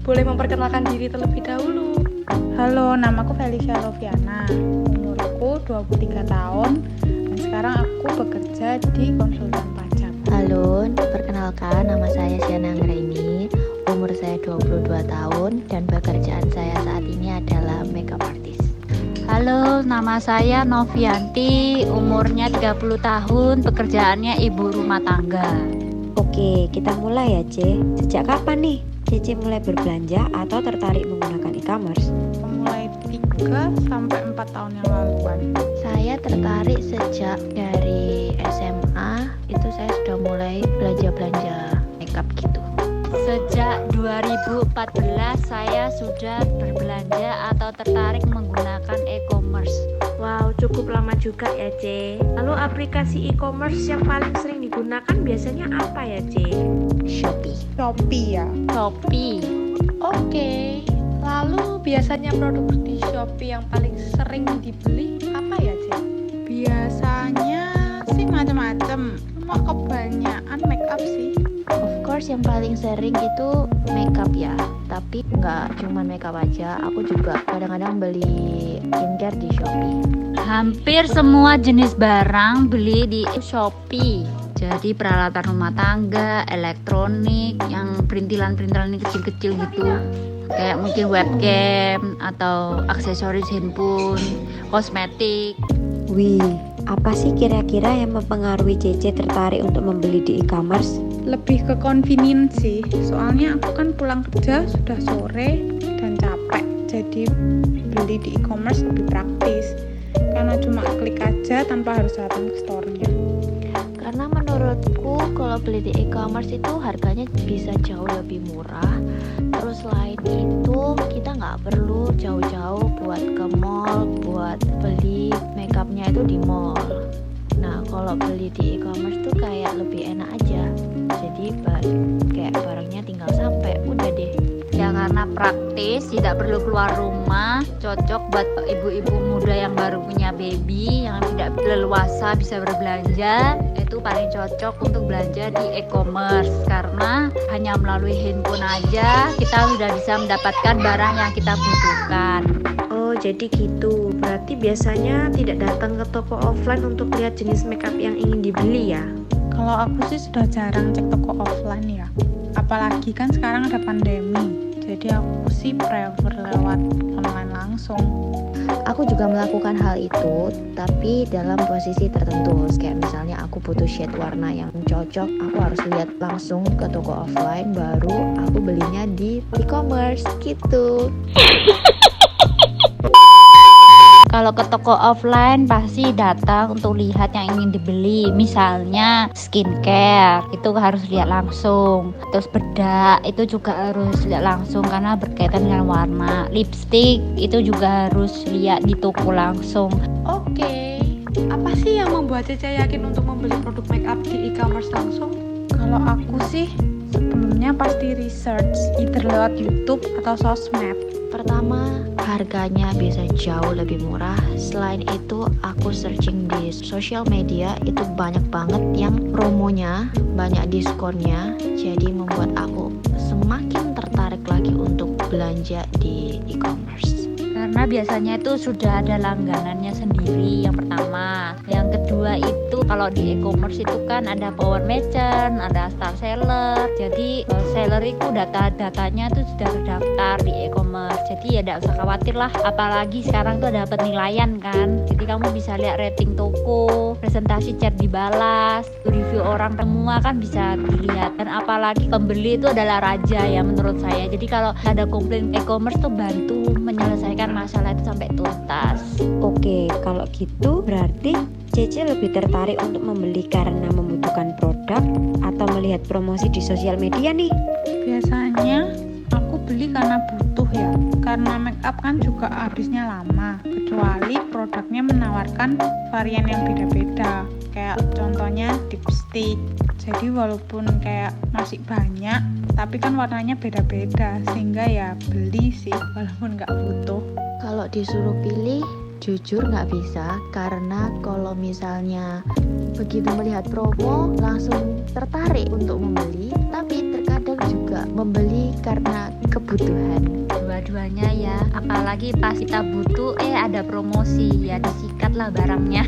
boleh memperkenalkan diri terlebih dahulu. Halo, namaku Felicia Loviana. Umurku 23 tahun dan sekarang aku bekerja di konsultan pajak. Halo, perkenalkan nama saya Siana Anggraini. Umur saya 22 tahun dan pekerjaan saya saat ini adalah makeup artist. Halo, nama saya Novianti, umurnya 30 tahun, pekerjaannya ibu rumah tangga. Oke, kita mulai ya, C. Sejak kapan nih Cece mulai berbelanja atau tertarik menggunakan e-commerce? Mulai 3-4 tahun yang laluan. Saya tertarik sejak dari SMA, itu saya sudah mulai belanja-belanja makeup gitu. Sejak 2014 saya sudah berbelanja atau tertarik menggunakan e-commerce. Wow, cukup lama juga ya, C. Lalu aplikasi e-commerce yang paling sering digunakan biasanya apa ya, C? Shopee ya. Shopee. Oke. Lalu biasanya produk di Shopee yang paling sering dibeli apa ya, C? Biasanya sih macam-macam, cuma kebanyakan makeup sih. Of course yang paling sering itu makeup ya, tapi nggak cuma makeup aja, aku juga kadang-kadang beli skincare di Shopee. Hampir semua jenis barang beli di Shopee. Jadi peralatan rumah tangga, elektronik, yang perintilan-perintilan kecil-kecil gitu. Kayak mungkin webcam atau aksesoris handphone, kosmetik. Wih, apa sih kira-kira yang mempengaruhi Cece tertarik untuk membeli di e-commerce? Lebih ke convenient sih, soalnya aku kan pulang kerja sudah sore dan capek, jadi beli di e-commerce lebih praktis karena cuma klik aja tanpa harus datang ke store-nya. Karena menurutku kalau beli di e-commerce itu harganya bisa jauh lebih murah. Terus selain itu kita nggak perlu jauh-jauh buat ke mall, buat beli makeupnya itu di mall. Nah kalau beli di e-commerce tuh kayak lebih enak aja. Jadi kayak barangnya tinggal sampai, udah deh. Ya karena praktis, tidak perlu keluar rumah, cocok buat ibu-ibu muda yang baru punya baby, yang tidak leluasa bisa berbelanja. Itu paling cocok untuk belanja di e-commerce karena hanya melalui handphone aja kita sudah bisa mendapatkan barang yang kita butuhkan. Oh, jadi gitu. Berarti biasanya tidak datang ke toko offline untuk lihat jenis makeup yang ingin dibeli ya? Kalau aku sih sudah jarang cek toko offline ya, apalagi kan sekarang ada pandemi. Jadi aku sih prefer lewat online langsung. Aku juga melakukan hal itu, tapi dalam posisi tertentu. Kayak misalnya aku butuh shade warna yang cocok, aku harus lihat langsung ke toko offline, baru aku belinya di e-commerce gitu. Kalau ke toko offline pasti datang untuk lihat yang ingin dibeli. Misalnya skincare, itu harus lihat langsung. Terus bedak, itu juga harus lihat langsung karena berkaitan dengan warna. Lipstick, itu juga harus lihat di toko langsung. Oke. Apa sih yang membuat Cece yakin untuk membeli produk makeup di e-commerce langsung? Kalau aku sih sebelumnya pasti research, either lewat YouTube atau sosmed. Pertama, harganya bisa jauh lebih murah. Selain itu, aku searching di sosial media, itu banyak banget yang promonya, banyak diskonnya. Jadi membuat aku semakin tertarik lagi untuk belanja di e-commerce. Karena biasanya itu sudah ada langganannya sendiri, yang pertama. Yang kedua itu kalau di e-commerce itu kan ada power merchant, ada star seller. Jadi seller itu data-datanya tuh sudah terdaftar di e-commerce. Jadi ya tidak usah khawatir lah. Apalagi sekarang tuh ada penilaian kan. Jadi kamu bisa lihat rating toko, presentasi chat dibalas, review orang semua kan bisa dilihat. Dan apalagi pembeli itu adalah raja ya menurut saya. Jadi kalau ada komplain e-commerce tuh bantu menyelesaikan masalah itu sampai tuntas. Oke, kalau gitu berarti Cece lebih tertarik untuk membeli karena membutuhkan produk atau melihat promosi di sosial media nih? Biasanya aku beli karena butuh ya, karena makeup kan juga habisnya lama, kecuali produknya menawarkan varian yang beda-beda, kayak contohnya lipstick. Jadi walaupun kayak masih banyak, tapi kan warnanya beda-beda, sehingga ya beli sih walaupun nggak butuh. Kalau disuruh pilih, jujur nggak bisa, karena kalau misalnya begitu melihat promo langsung tertarik untuk membeli, tapi terkadang juga juga membeli karena kebutuhan. Dua-duanya ya, apalagi pas kita butuh ada promosi ya disikatlah barangnya.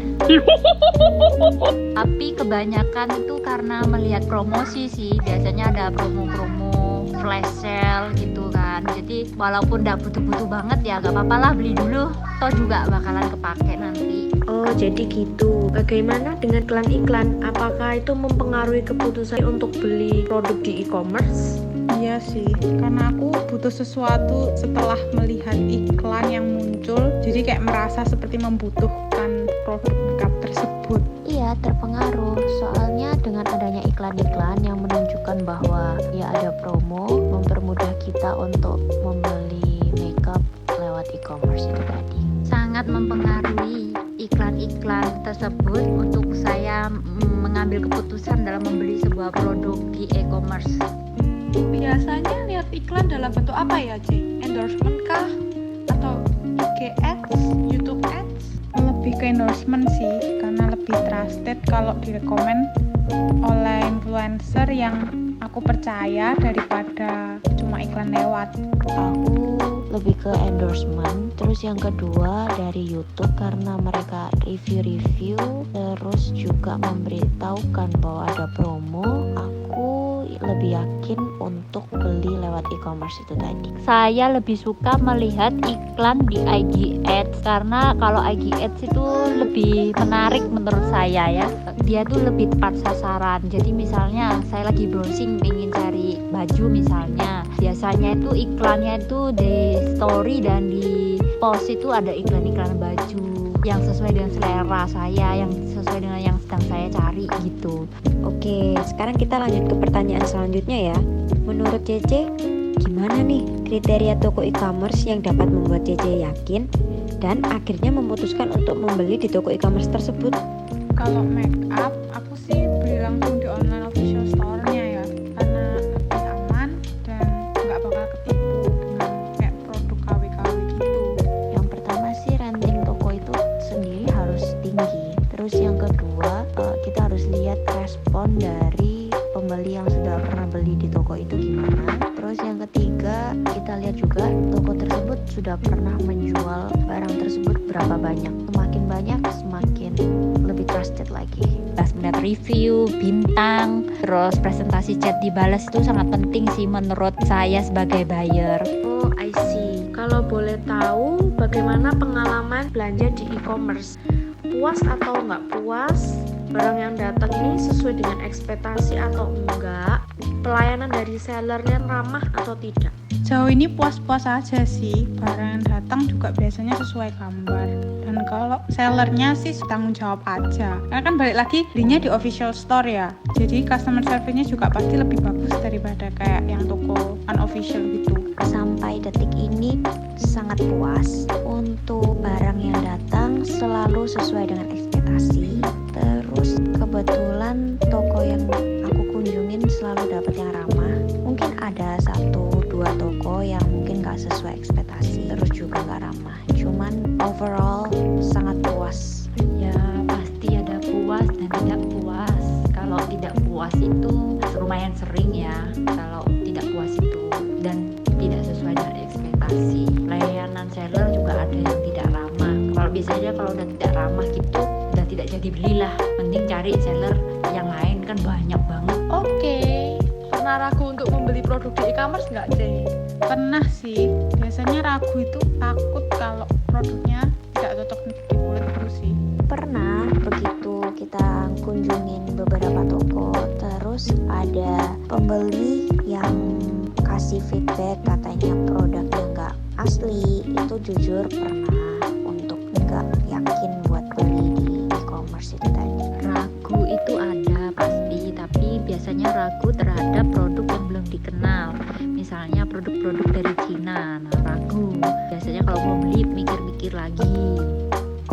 Tapi kebanyakan itu karena melihat promosi sih, biasanya ada promo-promo flash sale gitu kan. Jadi walaupun gak butuh-butuh banget ya gak apa-apa lah beli dulu, toh juga bakalan kepake nanti. Oh, jadi gitu. Bagaimana dengan iklan-iklan? Apakah itu mempengaruhi keputusan untuk beli produk di e-commerce? Iya sih, karena aku butuh sesuatu setelah melihat iklan yang muncul, jadi kayak merasa seperti membutuhkan produk makeup tersebut. Iya, terpengaruh. Soalnya dengan adanya iklan-iklan yang menunjukkan bahwa ya ada promo, mempermudah kita untuk membeli makeup lewat e-commerce itu tadi. Sangat mempengaruhi iklan-iklan tersebut untuk saya mengambil keputusan dalam membeli sebuah produk di e-commerce. Biasanya lihat iklan dalam bentuk apa ya, C? Endorsement kah? Atau IG Ads, YouTube Ads? Lebih ke endorsement sih, karena lebih trusted kalau direkomend oleh influencer yang aku percaya daripada cuma iklan lewat. Aku lebih ke endorsement. Terus yang kedua dari YouTube karena mereka review-review, terus juga memberitahukan bahwa ada promo. Aku lebih yakin untuk beli lewat e-commerce itu tadi. Saya lebih suka melihat iklan di IG Ads karena kalau IG Ads itu lebih menarik menurut saya ya. Dia tuh lebih tepat sasaran. Jadi misalnya saya lagi browsing pengen cari baju misalnya, biasanya itu iklannya itu di story dan di post itu ada iklan-iklan baju yang sesuai dengan selera saya, yang sesuai dengan yang sedang saya cari gitu. Oke, sekarang kita lanjut ke pertanyaan selanjutnya ya. Menurut Cece, gimana nih kriteria toko e-commerce yang dapat membuat Cece yakin dan akhirnya memutuskan untuk membeli di toko e-commerce tersebut? Kalau make up, aku sih beli langsung di online official store-nya ya, karena lebih aman dan nggak bakal ketipu dengan kayak produk KW-KW gitu. Yang pertama sih renting toko itu sendiri harus tinggi. Terus yang kedua kita harus lihat respon dari pembeli yang sudah pernah beli di toko itu gimana. Terus yang ketiga kita lihat juga toko tersebut sudah pernah menjual barang tersebut berapa banyak. Semakin banyak semakin lebih trusted lagi. Pas melihat review, bintang, terus presentasi chat dibalas itu sangat penting sih menurut saya sebagai buyer. Oh, I see. Kalau boleh tahu, bagaimana pengalaman belanja di e-commerce? Puas atau nggak puas? Barang yang datang ini sesuai dengan ekspektasi atau enggak? Pelayanan dari sellernya ramah atau tidak? Sejauh ini puas-puas aja sih, barang yang datang juga biasanya sesuai gambar. Dan kalau sellernya sih tanggung jawab aja, karena kan balik lagi belinya di official store ya, jadi customer service-nya juga pasti lebih bagus daripada kayak yang toko unofficial gitu. Sampai detik ini sangat puas. Untuk barang yang datang selalu sesuai dengan ekspektasi. Terus kebetulan toko yang aku kunjungin selalu dapat yang ramah. Mungkin ada 1-2 toko yang mungkin gak sesuai ekspektasi, terus juga gak ramah. Cuman overall sangat puas. Ya pasti ada puas dan tidak puas. Kalau tidak puas itu lumayan sering ya, kalau tidak puas itu dan tidak sesuai dengan ekspektasi. Layanan seller juga ada yang tidak ramah. Kalau biasanya kalau udah tidak ramah gitu udah tidak jadi belilah, mending cari seller yang lain, kan banyak banget. Oke, pernah ragu untuk membeli produk di e-commerce nggak, Cey? Pernah sih, biasanya ragu itu takut kalau produknya tidak cocok di kulit itu sih. Pernah begitu kita kunjungin beberapa toko, terus ada pembeli yang kasih feedback katanya produknya nggak asli. Itu jujur pernah untuk nggak yakin buat beli di e-commerce itu tadi. Ragu itu ada pasti, tapi biasanya ragu terhadap produk yang belum dikenal. Misalnya produk-produk dari Cina, nah ragu. Biasanya kalau mau beli mikir-mikir lagi.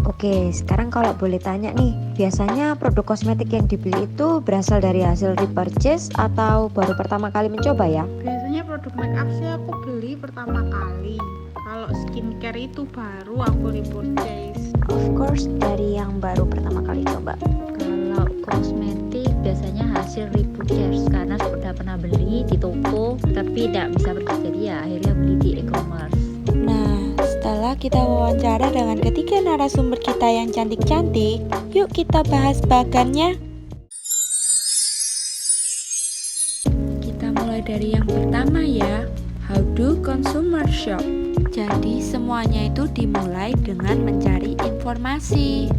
Oke, sekarang kalau boleh tanya nih, biasanya produk kosmetik yang dibeli itu berasal dari hasil repurchase atau baru pertama kali mencoba ya? Biasanya produk make up sih aku beli pertama kali. Kalau skincare itu baru aku repurchase. Of course dari yang baru pertama kali coba. Kalau kosmetik biasanya hasil repurchase karena sudah pernah beli di toko tapi tidak bisa pergi, jadi ya akhirnya beli di e-commerce. Nah, setelah kita wawancara dengan ketiga narasumber kita yang cantik-cantik, yuk kita bahas bagannya. Kita mulai dari yang pertama ya, how do consumer shop? Jadi semuanya itu dimulai dengan mencari informasi.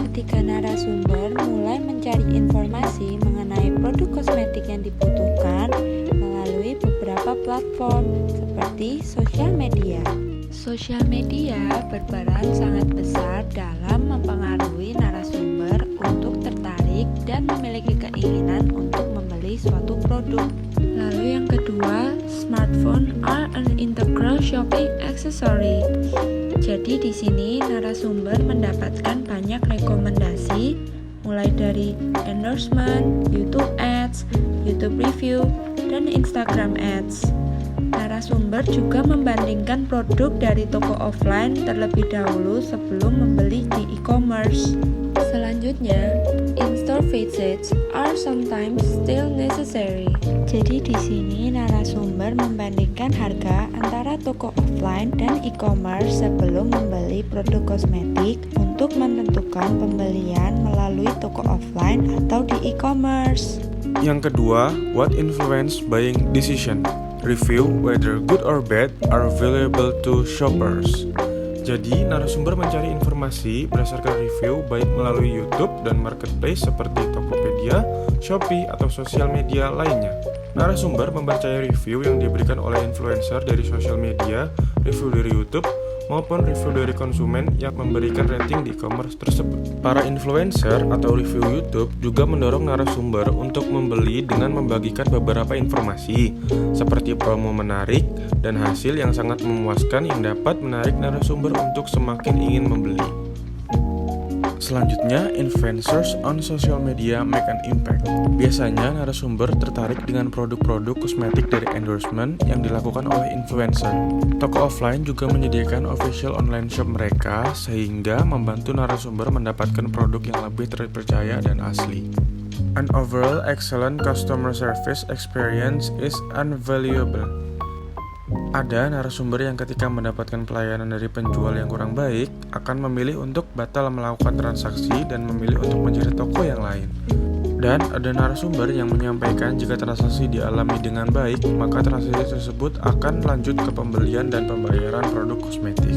Ketika narasumber mulai mencari informasi mengenai produk kosmetik yang dibutuhkan melalui beberapa platform seperti sosial media. Sosial media berperan sangat besar dalam mempengaruhi narasumber untuk tertarik dan memiliki keinginan untuk membeli suatu produk. Lalu yang kedua, smartphone are an integral shopping accessory. Jadi di sini narasumber mendapatkan banyak rekomendasi mulai dari endorsement, YouTube ads, YouTube review, dan Instagram ads. Narasumber juga membandingkan produk dari toko offline terlebih dahulu sebelum membeli di e-commerce. Selanjutnya, in-store visits are sometimes still necessary. Jadi di sini narasumber membandingkan harga antara toko offline dan e-commerce sebelum membeli produk kosmetik untuk menentukan pembelian melalui toko offline atau di e-commerce. Yang kedua, what influence buying decision? Review whether good or bad are available to shoppers. Jadi, narasumber mencari informasi berdasarkan review baik melalui YouTube dan marketplace seperti Tokopedia, Shopee, atau sosial media lainnya. Narasumber mempercayai review yang diberikan oleh influencer dari sosial media, review dari YouTube, maupun review dari konsumen yang memberikan rating di e-commerce tersebut. Para influencer atau review YouTube juga mendorong narasumber untuk membeli dengan membagikan beberapa informasi seperti promo menarik dan hasil yang sangat memuaskan yang dapat menarik narasumber untuk semakin ingin membeli. Selanjutnya, influencers on social media make an impact. Biasanya narasumber tertarik dengan produk-produk kosmetik dari endorsement yang dilakukan oleh influencer. Toko offline juga menyediakan official online shop mereka sehingga membantu narasumber mendapatkan produk yang lebih terpercaya dan asli. An overall excellent customer service experience is invaluable. Ada narasumber yang ketika mendapatkan pelayanan dari penjual yang kurang baik akan memilih untuk batal melakukan transaksi dan memilih untuk mencari toko yang lain. Dan ada narasumber yang menyampaikan jika transaksi dialami dengan baik, maka transaksi tersebut akan lanjut ke pembelian dan pembayaran produk kosmetik.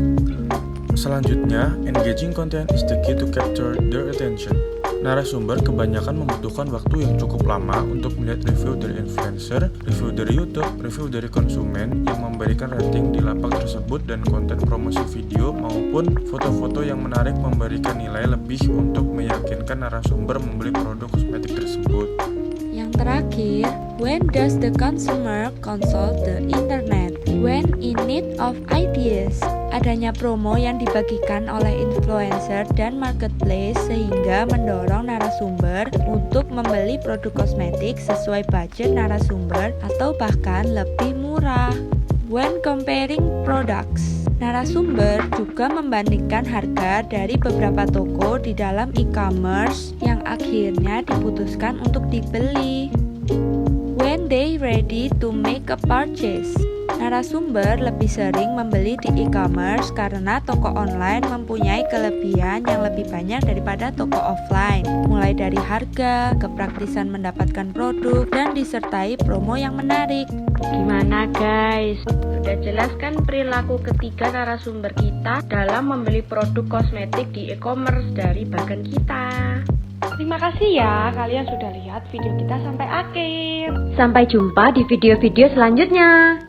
Selanjutnya, engaging content is the key to capture their attention. Narasumber kebanyakan membutuhkan waktu yang cukup lama untuk melihat review dari influencer, review dari YouTube, review dari konsumen yang memberikan rating di lapak tersebut dan konten promosi video maupun foto-foto yang menarik memberikan nilai lebih untuk meyakinkan narasumber membeli produk kosmetik tersebut. Yang terakhir, when does the consumer consult the internet? When in need of ideas. Adanya promo yang dibagikan oleh influencer dan marketplace sehingga mendorong narasumber untuk membeli produk kosmetik sesuai budget narasumber atau bahkan lebih murah. When comparing products, narasumber juga membandingkan harga dari beberapa toko di dalam e-commerce yang akhirnya diputuskan untuk dibeli. When they ready to make a purchase, narasumber lebih sering membeli di e-commerce karena toko online mempunyai kelebihan yang lebih banyak daripada toko offline, mulai dari harga, kepraktisan mendapatkan produk, dan disertai promo yang menarik. Gimana guys? Sudah jelas kan perilaku ketiga narasumber kita dalam membeli produk kosmetik di e-commerce dari bagan kita. Terima kasih ya kalian sudah lihat video kita sampai akhir. Sampai jumpa di video-video selanjutnya.